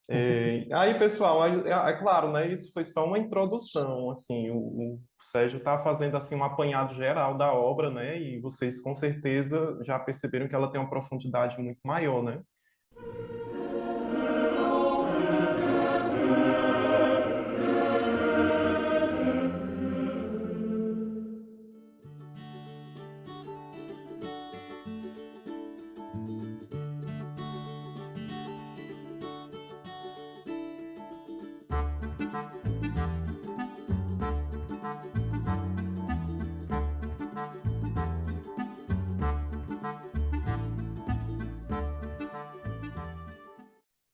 Aí, pessoal, é claro, né? Isso foi só uma introdução, assim, o Sérgio está fazendo assim um apanhado geral da obra, né? E vocês com certeza já perceberam que ela tem uma profundidade muito maior, né?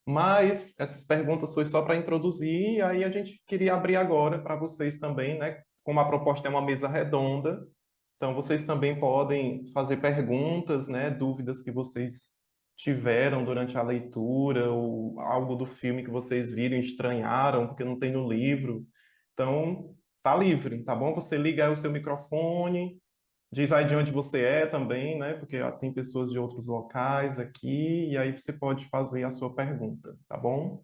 Mas essas perguntas foi só para introduzir, e aí a gente queria abrir agora para vocês também, né? Como a proposta é uma mesa redonda, então vocês também podem fazer perguntas, né? Dúvidas que vocês tiveram durante a leitura, ou algo do filme que vocês viram e estranharam, porque não tem no livro. Então, tá livre, tá bom? Você liga aí o seu microfone. Diz aí de onde você é também, né? Porque ó, tem pessoas de outros locais aqui, e aí você pode fazer a sua pergunta, tá bom?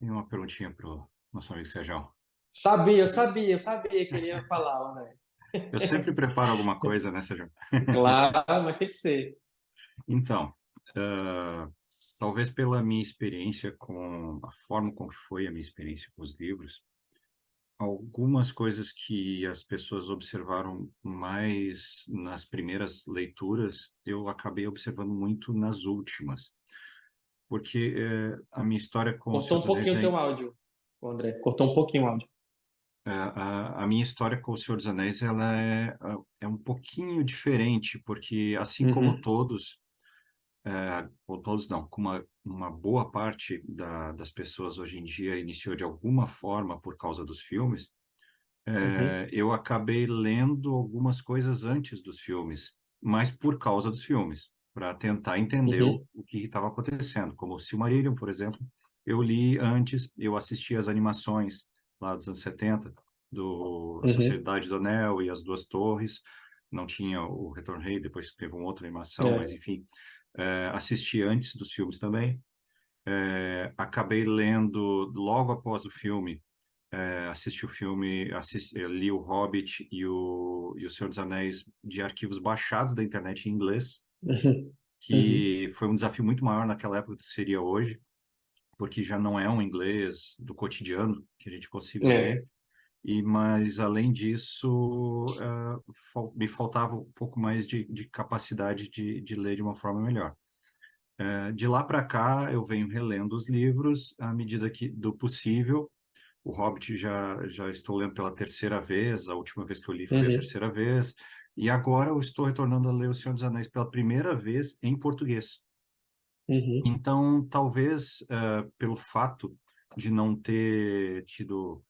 E uma perguntinha para o nosso amigo Sérgio. Eu sabia que ele ia falar, André. Eu sempre preparo alguma coisa, né, Sérgio? Claro, mas tem que ser. Então, ah, talvez pela minha experiência com a forma com que foi a minha experiência com os livros, algumas coisas que as pessoas observaram mais nas primeiras leituras, eu acabei observando muito nas últimas, porque a minha história com o Senhor Cortou um dos Anéis pouquinho o é teu áudio, André. Cortou um pouquinho o áudio. a minha história com o Senhor dos Anéis ela é um pouquinho diferente, porque assim como Uhum, todos, ou todos não, como uma boa parte das pessoas hoje em dia iniciou de alguma forma por causa dos filmes, uhum, eu acabei lendo algumas coisas antes dos filmes, mas por causa dos filmes, para tentar entender uhum, o que estava acontecendo. Como o Silmarillion, por exemplo, eu li antes, eu assisti as animações lá dos anos 70, do uhum. Sociedade do Anel e as Duas Torres, não tinha o Retorno do Rei, depois teve uma outra animação, mas É. enfim, assisti antes dos filmes também. Acabei lendo logo após o filme, assisti o filme, li o Hobbit e o Senhor dos Anéis de arquivos baixados da internet em inglês, Uhum, uhum. que foi um desafio muito maior naquela época do que seria hoje, porque já não é um inglês do cotidiano que a gente consiga ler. É. Mas além disso, me faltava um pouco mais de capacidade de ler de uma forma melhor. De lá para cá, eu venho relendo os livros à medida que do possível. O Hobbit já estou lendo pela terceira vez, a última vez que eu li foi a Uhum, terceira vez, e agora eu estou retornando a ler O Senhor dos Anéis pela primeira vez em português. uhum, Então, talvez pelo fato de não ter tido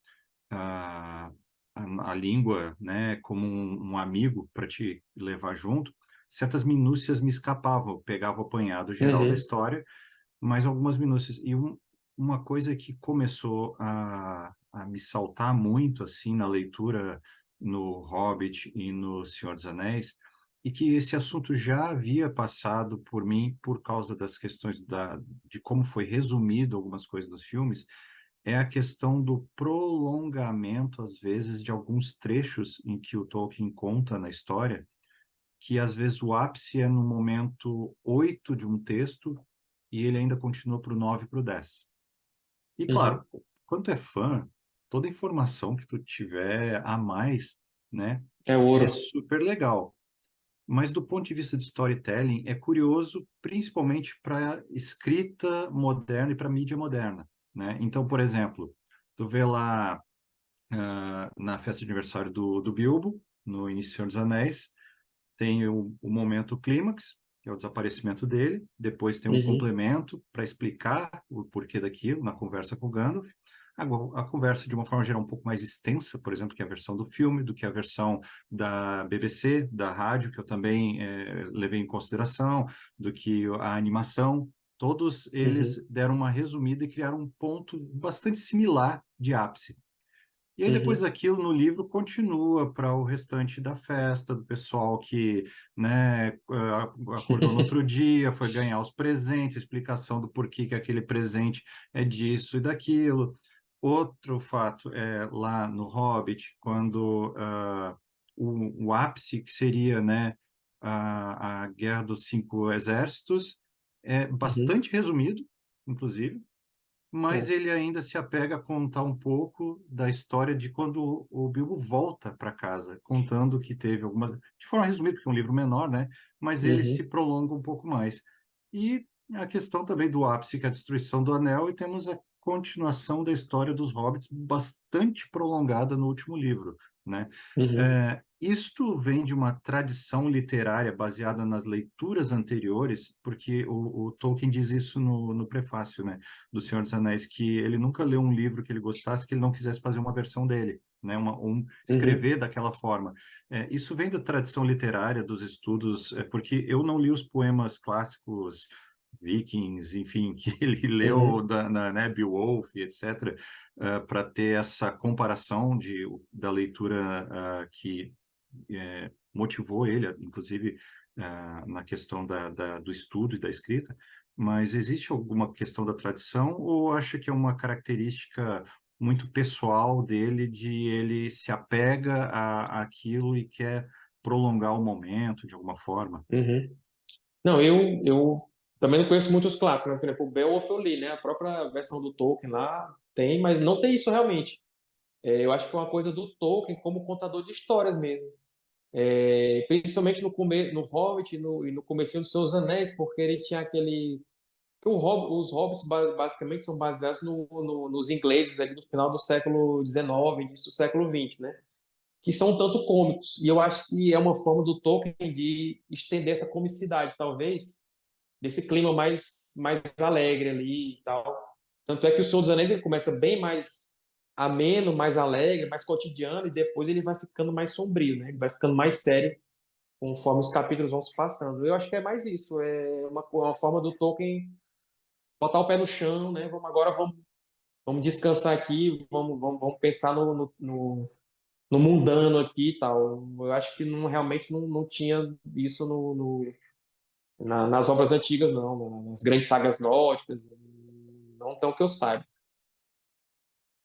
a, a língua, né, como um amigo para te levar junto, certas minúcias me escapavam, eu pegava o apanhado geral da uhum, história, mas algumas minúcias. E uma coisa que começou a me saltar muito assim na leitura no Hobbit e no Senhor dos Anéis, e que esse assunto já havia passado por mim por causa das questões de como foi resumido algumas coisas dos filmes, é a questão do prolongamento, às vezes, de alguns trechos em que o Tolkien conta na história, que às vezes o ápice é no momento 8 de um texto e ele ainda continua para o 9 e para o 10. E claro, uhum. quando tu é fã, toda informação que tu tiver a mais, né, É é ouro. super legal. Mas do ponto de vista de storytelling, é curioso, principalmente para escrita moderna e para mídia moderna, né? Então, por exemplo, tu vê lá na festa de aniversário do Bilbo, no início do Senhor dos Anéis, tem o momento clímax, que é o desaparecimento dele, depois tem um Uhum, complemento para explicar o porquê daquilo na conversa com o Gandalf. Agora, a conversa, de uma forma geral, um pouco mais extensa, por exemplo, que a versão do filme, do que a versão da BBC, da rádio, que eu também levei em consideração, do que a animação. Todos eles uhum, deram uma resumida e criaram um ponto bastante similar de ápice. E aí depois Uhum. daquilo no livro continua para o restante da festa, do pessoal que, né, acordou no outro dia, foi ganhar os presentes, explicação do porquê que aquele presente é disso e daquilo. Outro fato é lá no Hobbit, quando o ápice que seria, né, a Guerra dos Cinco Exércitos é Uhum. bastante resumido, inclusive, mas É. ele ainda se apega a contar um pouco da história de quando o Bilbo volta para casa, contando que teve alguma, de forma resumida, porque é um livro menor, né? Mas ele se Uhum. prolonga um pouco mais. E a questão também do ápice, que é a destruição do Anel, e temos a continuação da história dos hobbits bastante prolongada no último livro, né? Uhum. Isto vem de uma tradição literária baseada nas leituras anteriores, porque o Tolkien diz isso no prefácio, né? Do Senhor dos Anéis, que ele nunca leu um livro que ele gostasse, que ele não quisesse fazer uma versão dele, né? Uhum. Escrever daquela forma. Isso vem da tradição literária, dos estudos, porque eu não li os poemas clássicos Vikings, enfim, que ele leu Uhum. né, Beowulf, etc., para ter essa comparação da leitura que motivou ele, inclusive, na questão do estudo e da escrita. Mas existe alguma questão da tradição ou acha que é uma característica muito pessoal dele, de ele se apega àquilo e quer prolongar o momento de alguma forma? Uhum. Não, eu também não conheço muitos clássicos, mas, por exemplo, o Beowulf eu li, né? A própria versão do Tolkien lá tem, mas não tem isso realmente. Eu acho que é uma coisa do Tolkien como contador de histórias mesmo. Principalmente no Hobbit e no comecinho dos Seus Anéis, porque ele tinha aquele... Que os Hobbits basicamente são baseados nos ingleses ali do final do século XIX, início do século XX, né? Que são um tanto cômicos. E eu acho que é uma forma do Tolkien de estender essa comicidade, talvez, desse clima mais alegre ali e tal. Tanto é que o Senhor dos Anéis ele começa bem mais ameno, mais alegre, mais cotidiano, e depois ele vai ficando mais sombrio, né? Ele vai ficando mais sério conforme os capítulos vão se passando. Eu acho que é mais isso, é uma forma do Tolkien botar o pé no chão, né? Vamos descansar aqui, vamos pensar no mundano aqui e tal. Eu acho que realmente não tinha isso nas obras antigas, não, nas grandes sagas nórdicas, não tão que eu saiba.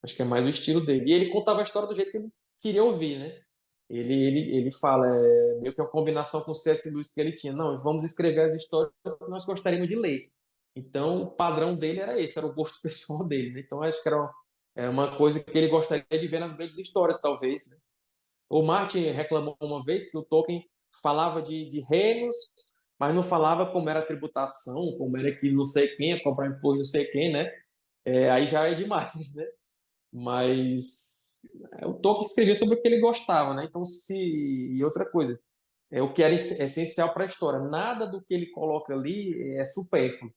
Acho que é mais o estilo dele. E ele contava a história do jeito que ele queria ouvir, né? Ele fala, meio que uma combinação com o C.S. Lewis que ele tinha. Não, vamos escrever as histórias que nós gostaríamos de ler. Então, o padrão dele era esse, era o gosto pessoal dele, né? Então, acho que era uma coisa que ele gostaria de ver nas grandes histórias, talvez, né? O Martin reclamou uma vez que o Tolkien falava de reinos, mas não falava como era a tributação, como era que não sei quem, ia cobrar imposto não sei quem, né? Aí já é demais, né? Mas o Tolkien escrevia sobre o que ele gostava, né? Então, e outra coisa, o que era essencial para a história. Nada do que ele coloca ali é supérfluo.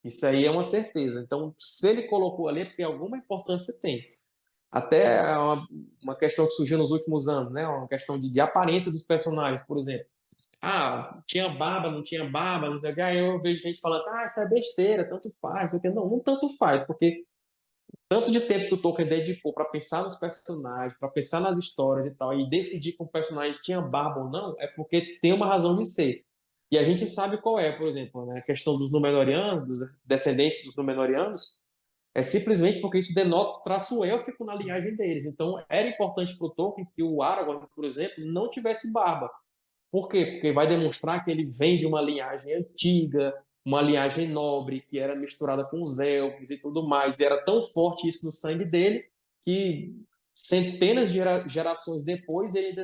Isso aí é uma certeza. Então, se ele colocou ali, é porque alguma importância tem. Até uma questão que surgiu nos últimos anos, né? Uma questão de aparência dos personagens, por exemplo. Ah, tinha barba, não tinha barba, não sei o que. Aí eu vejo gente falando assim, isso é besteira, tanto faz, não sei o que. Não, não tanto faz, porque tanto de tempo que o Tolkien dedicou para pensar nos personagens, para pensar nas histórias e tal, e decidir que um personagem tinha barba ou não, é porque tem uma razão de ser. E a gente sabe qual é, por exemplo, né? A questão dos Númenóreanos, dos descendentes dos Númenóreanos, é simplesmente porque isso denota traço élfico na linhagem deles. Então, era importante para o Tolkien que o Aragorn, por exemplo, não tivesse barba. Por quê? Porque vai demonstrar que ele vem de uma linhagem antiga, uma linhagem nobre, que era misturada com os elfos e tudo mais. E era tão forte isso no sangue dele que centenas de gerações depois ele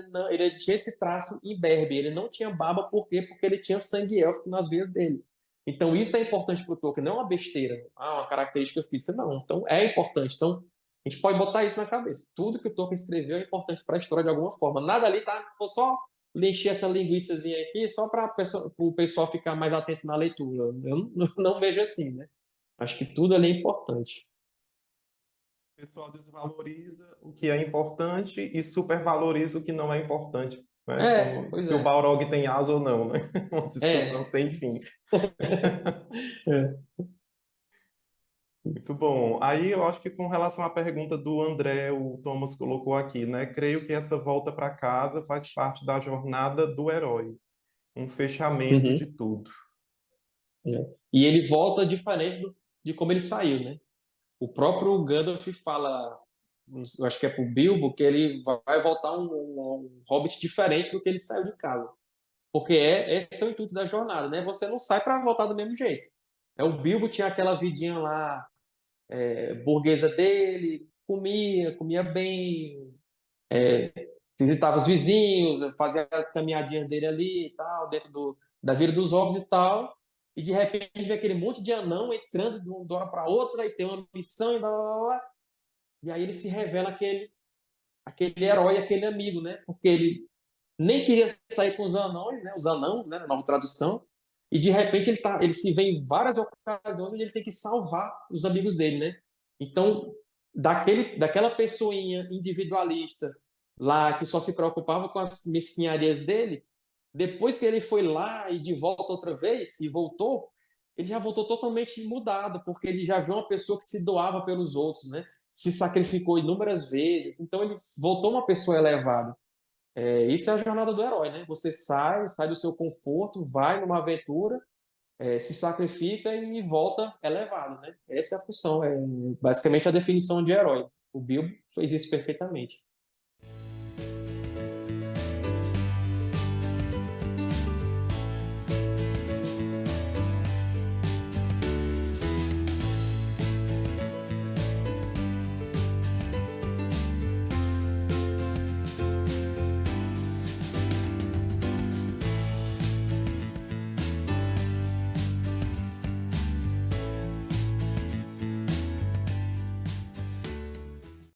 tinha esse traço imberbe. Ele não tinha barba, por quê? Porque ele tinha sangue élfico nas veias dele. Então isso é importante para o Tolkien, não é uma besteira, uma característica física, não. Então é importante. Então a gente pode botar isso na cabeça. Tudo que o Tolkien escreveu é importante para a história de alguma forma. Nada ali tá só lhe encher essa linguiçazinha aqui só para o pessoal ficar mais atento na leitura. Eu não vejo assim, né? Acho que tudo ali é importante. O pessoal desvaloriza o que é importante e supervaloriza o que não é importante, né? Como Pois se o é. Balrog tem asa ou não, né? Uma discussão É. sem fim. É. Muito bom. Aí eu acho que com relação à pergunta do André, o Thomas colocou aqui, né? Creio que essa volta para casa faz parte da jornada do herói, um fechamento de Uhum, tudo. né? E ele volta diferente de como ele saiu, né? O próprio Gandalf fala, eu acho que é pro Bilbo, que ele vai voltar um hobbit diferente do que ele saiu de casa. Porque esse é o intuito da jornada, né? Você não sai para voltar do mesmo jeito. O Bilbo tinha aquela vidinha lá, burguesa dele, comia bem, visitava os vizinhos, fazia as caminhadinhas dele ali e tal, dentro da Vila dos Hobbits e tal. E de repente vê aquele monte de anão entrando de uma hora para outra e tem uma missão e blá, blá, blá, blá. E aí ele se revela aquele herói, aquele amigo, né? Porque ele nem queria sair com os anãos, né? Na nova tradução. E de repente ele se vê em várias ocasiões onde ele tem que salvar os amigos dele, né? Então, daquela pessoinha individualista lá que só se preocupava com as mesquinharias dele, depois que ele foi lá e de volta outra vez e voltou, ele já voltou totalmente mudado, porque ele já viu uma pessoa que se doava pelos outros, né? Se sacrificou inúmeras vezes. Então ele voltou uma pessoa elevada. Isso é a jornada do herói, né? Você sai do seu conforto, vai numa aventura, se sacrifica e volta elevado, né? Essa é a função, basicamente a definição de herói. O Bilbo fez isso perfeitamente.